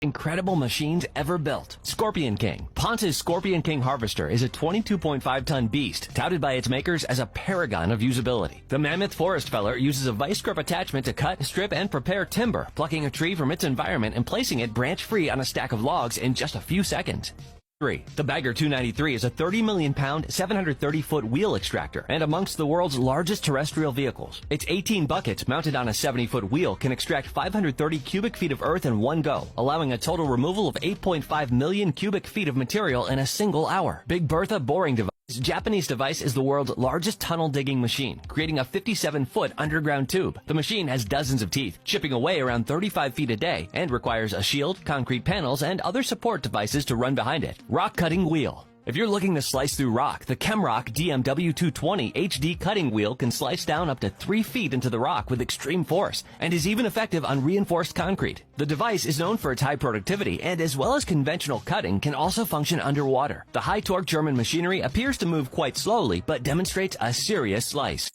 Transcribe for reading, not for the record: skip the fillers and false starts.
incredible machines ever built. Scorpion King. Ponce's Scorpion King harvester is a 22.5-ton beast, touted by its makers as a paragon of usability. The mammoth forest feller uses a vice grip attachment to cut, strip, and prepare timber, plucking a tree from its environment and placing it branch-free on a stack of logs in just a few seconds. 3. The Bagger 293 is a 30 million pound, 730-foot wheel extractor and amongst the world's largest terrestrial vehicles. Its 18 buckets mounted on a 70-foot wheel can extract 530 cubic feet of earth in one go, allowing a total removal of 8.5 million cubic feet of material in a single hour. Big Bertha boring device. This Japanese device is the world's largest tunnel digging machine, creating a 57-foot underground tube. The machine has dozens of teeth, chipping away around 35 feet a day, and requires a shield, concrete panels, and other support devices to run behind it. Rock cutting wheel. If you're looking to slice through rock, the ChemRock DMW220 HD cutting wheel can slice down up to 3 feet into the rock with extreme force and is even effective on reinforced concrete. The device is known for its high productivity and, as well as conventional cutting, can also function underwater. The high-torque German machinery appears to move quite slowly but demonstrates a serious slice.